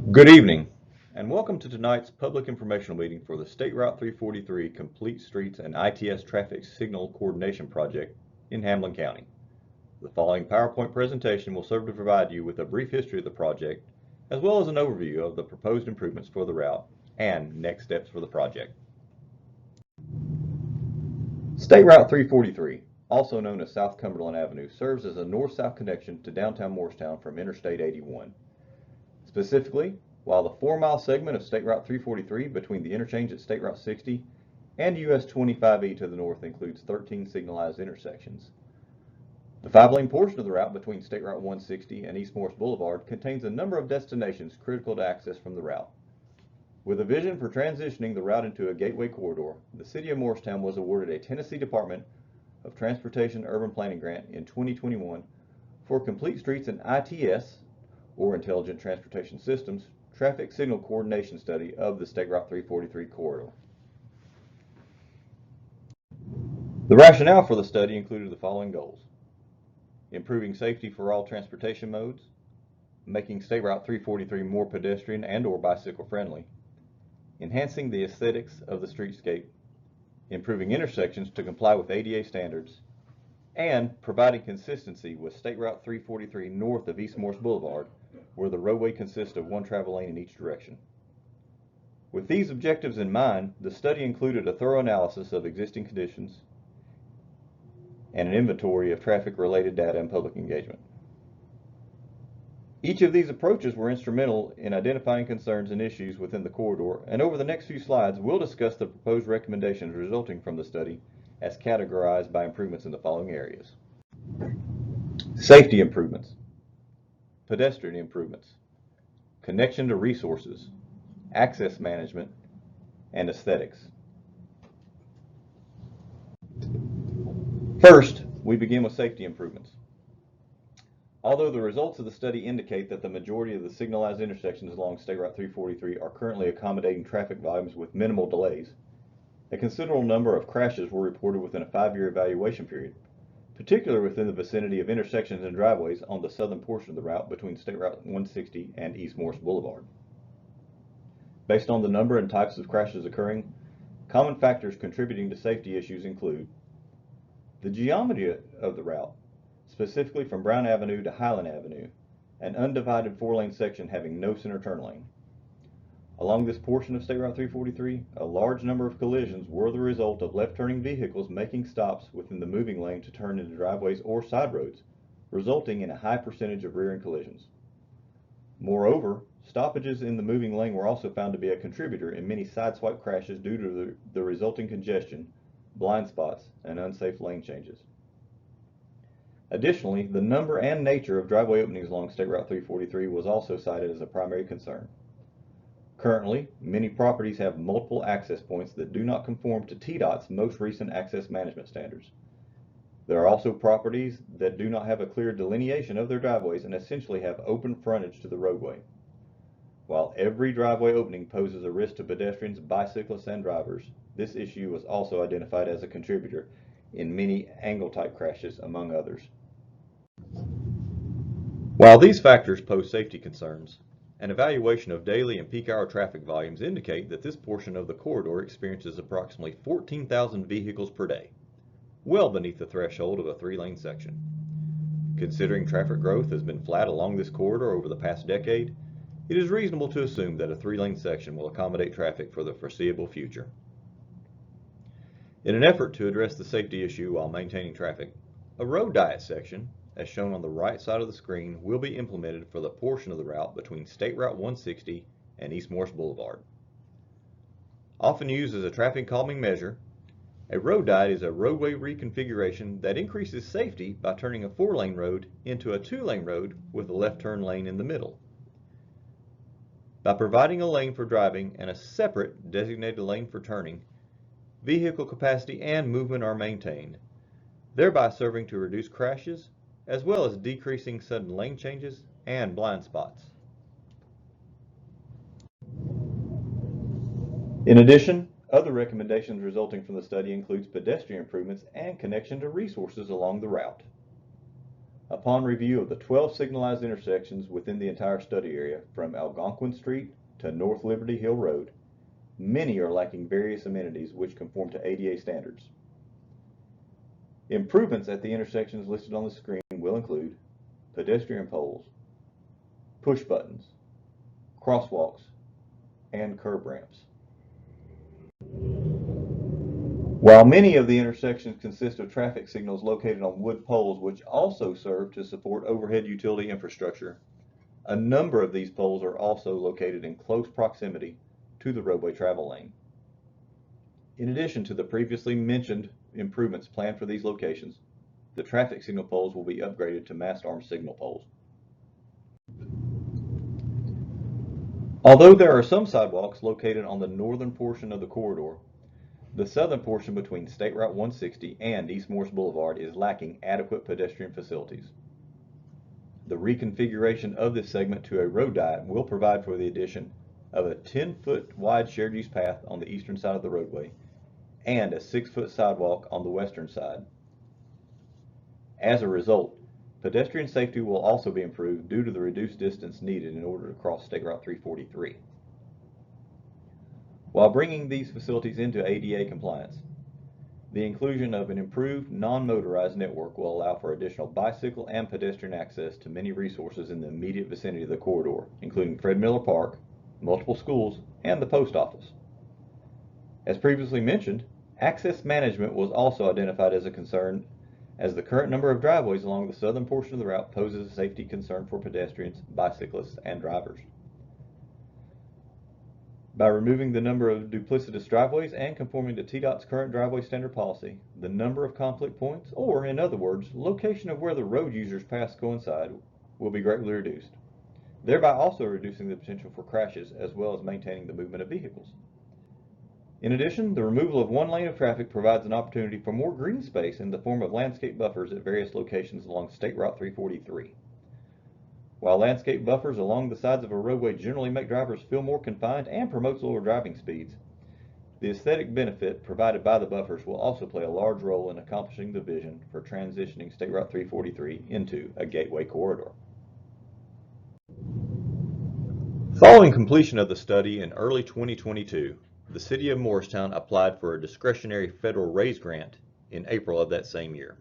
Good evening, and welcome to tonight's public informational meeting for the State Route 343 Complete Streets and ITS Traffic Signal Coordination Project in Hamblen County. The following PowerPoint presentation will serve to provide you with a brief history of the project, as well as an overview of the proposed improvements for the route and next steps for the project. State Route 343, also known as South Cumberland Avenue, serves as a north-south connection to downtown Morristown from Interstate 81. Specifically, while the 4-mile segment of State Route 343 between the interchange at State Route 60 and US 25E to the north includes 13 signalized intersections. The 5-lane portion of the route between State Route 160 and East Morris Boulevard contains a number of destinations critical to access from the route. With a vision for transitioning the route into a gateway corridor, the City of Morristown was awarded a Tennessee Department of Transportation Urban Planning grant in 2021 for Complete Streets and ITS, or Intelligent Transportation Systems, traffic signal coordination study of the State Route 343 corridor. The rationale for the study included the following goals: improving safety for all transportation modes, making State Route 343 more pedestrian and/or bicycle friendly, enhancing the aesthetics of the streetscape, improving intersections to comply with ADA standards, and providing consistency with State Route 343 north of East Morris Boulevard, where the roadway consists of one travel lane in each direction. With these objectives in mind, the study included a thorough analysis of existing conditions and an inventory of traffic-related data and public engagement. Each of these approaches were instrumental in identifying concerns and issues within the corridor, and over the next few slides, we'll discuss the proposed recommendations resulting from the study as categorized by improvements in the following areas: safety improvements, pedestrian improvements, connection to resources, access management, and aesthetics. First, we begin with safety improvements. Although the results of the study indicate that the majority of the signalized intersections along State Route 343 are currently accommodating traffic volumes with minimal delays, a considerable number of crashes were reported within a 5-year evaluation period, particularly within the vicinity of intersections and driveways on the southern portion of the route between State Route 160 and East Morris Boulevard. Based on the number and types of crashes occurring, common factors contributing to safety issues include the geometry of the route, specifically from Brown Avenue to Highland Avenue, an undivided 4-lane section having no center turn lane. Along this portion of State Route 343, a large number of collisions were the result of left-turning vehicles making stops within the moving lane to turn into driveways or side roads, resulting in a high percentage of rear-end collisions. Moreover, stoppages in the moving lane were also found to be a contributor in many sideswipe crashes due to the resulting congestion, blind spots, and unsafe lane changes. Additionally, the number and nature of driveway openings along State Route 343 was also cited as a primary concern. Currently, many properties have multiple access points that do not conform to TDOT's most recent access management standards. There are also properties that do not have a clear delineation of their driveways and essentially have open frontage to the roadway. While every driveway opening poses a risk to pedestrians, bicyclists, and drivers, this issue was also identified as a contributor in many angle-type crashes, among others. While these factors pose safety concerns, an evaluation of daily and peak hour traffic volumes indicate that this portion of the corridor experiences approximately 14,000 vehicles per day, well beneath the threshold of a 3-lane section. Considering traffic growth has been flat along this corridor over the past decade, it is reasonable to assume that a 3-lane section will accommodate traffic for the foreseeable future. In an effort to address the safety issue while maintaining traffic, a road diet section, as shown on the right side of the screen, will be implemented for the portion of the route between State Route 160 and East Morris Boulevard. Often used as a traffic calming measure, a road diet is a roadway reconfiguration that increases safety by turning a 4-lane road into a 2-lane road with a left turn lane in the middle. By providing a lane for driving and a separate designated lane for turning, vehicle capacity and movement are maintained, thereby serving to reduce crashes as well as decreasing sudden lane changes and blind spots. In addition, other recommendations resulting from the study includes pedestrian improvements and connection to resources along the route. Upon review of the 12 signalized intersections within the entire study area from Algonquin Street to North Liberty Hill Road, many are lacking various amenities which conform to ADA standards. Improvements at the intersections listed on the screen will include pedestrian poles, push buttons, crosswalks, and curb ramps. While many of the intersections consist of traffic signals located on wood poles which also serve to support overhead utility infrastructure, a number of these poles are also located in close proximity to the roadway travel lane. In addition to the previously mentioned improvements planned for these locations, the traffic signal poles will be upgraded to mast arm signal poles. Although there are some sidewalks located on the northern portion of the corridor, the southern portion between State Route 160 and East Morris Boulevard is lacking adequate pedestrian facilities. The reconfiguration of this segment to a road diet will provide for the addition of a 10-foot wide shared use path on the eastern side of the roadway and a 6-foot sidewalk on the western side. As a result, pedestrian safety will also be improved due to the reduced distance needed in order to cross State Route 343. While bringing these facilities into ADA compliance, the inclusion of an improved non-motorized network will allow for additional bicycle and pedestrian access to many resources in the immediate vicinity of the corridor, including Fred Miller Park, multiple schools, and the post office. As previously mentioned, access management was also identified as a concern, as the current number of driveways along the southern portion of the route poses a safety concern for pedestrians, bicyclists, and drivers. By removing the number of duplicitous driveways and conforming to TDOT's current driveway standard policy, the number of conflict points, or in other words, location of where the road users paths coincide, will be greatly reduced, thereby also reducing the potential for crashes as well as maintaining the movement of vehicles. In addition, the removal of one lane of traffic provides an opportunity for more green space in the form of landscape buffers at various locations along State Route 343. While landscape buffers along the sides of a roadway generally make drivers feel more confined and promotes lower driving speeds, the aesthetic benefit provided by the buffers will also play a large role in accomplishing the vision for transitioning State Route 343 into a gateway corridor. Following completion of the study in early 2022, the City of Morristown applied for a discretionary federal RAISE grant in April of that same year.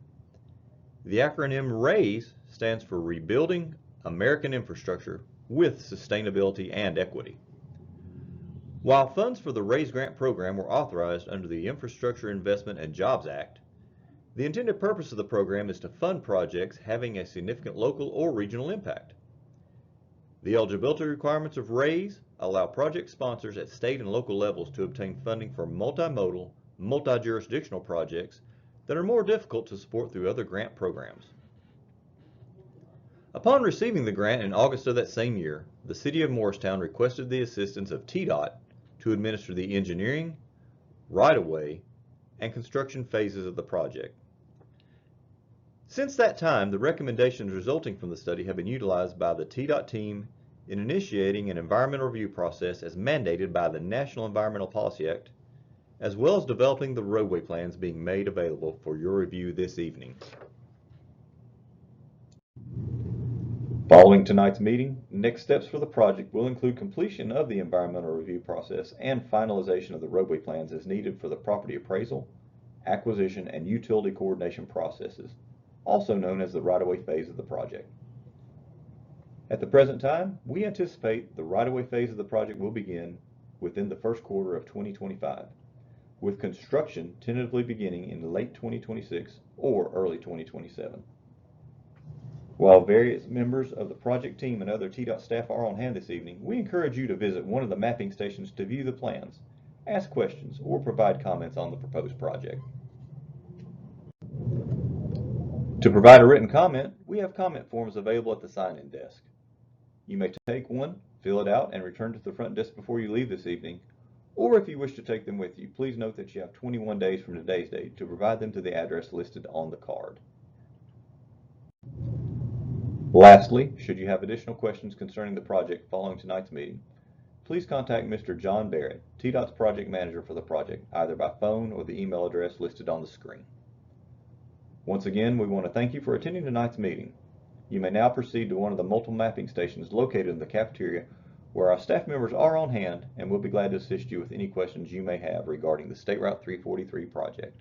The acronym RAISE stands for Rebuilding American Infrastructure with Sustainability and Equity. While funds for the RAISE grant program were authorized under the Infrastructure Investment and Jobs Act, the intended purpose of the program is to fund projects having a significant local or regional impact. The eligibility requirements of RAISE allow project sponsors at state and local levels to obtain funding for multimodal, multi-jurisdictional projects that are more difficult to support through other grant programs. Upon receiving the grant in August of that same year, the City of Morristown requested the assistance of TDOT to administer the engineering, right-of-way, and construction phases of the project. Since that time, the recommendations resulting from the study have been utilized by the TDOT team in initiating an environmental review process as mandated by the National Environmental Policy Act, as well as developing the roadway plans being made available for your review this evening. Following tonight's meeting, next steps for the project will include completion of the environmental review process and finalization of the roadway plans as needed for the property appraisal, acquisition, and utility coordination processes, also known as the right-of-way phase of the project. At the present time, we anticipate the right-of-way phase of the project will begin within the first quarter of 2025, with construction tentatively beginning in late 2026 or early 2027. While various members of the project team and other TDOT staff are on hand this evening, we encourage you to visit one of the mapping stations to view the plans, ask questions, or provide comments on the proposed project. To provide a written comment, we have comment forms available at the sign-in desk. You may take one, fill it out, and return to the front desk before you leave this evening, or if you wish to take them with you, please note that you have 21 days from today's date to provide them to the address listed on the card. Lastly, should you have additional questions concerning the project following tonight's meeting, please contact Mr. John Barrett, TDOT's project manager for the project, either by phone or the email address listed on the screen. Once again, we want to thank you for attending tonight's meeting. You may now proceed to one of the multiple mapping stations located in the cafeteria, where our staff members are on hand and will be glad to assist you with any questions you may have regarding the State Route 343 project.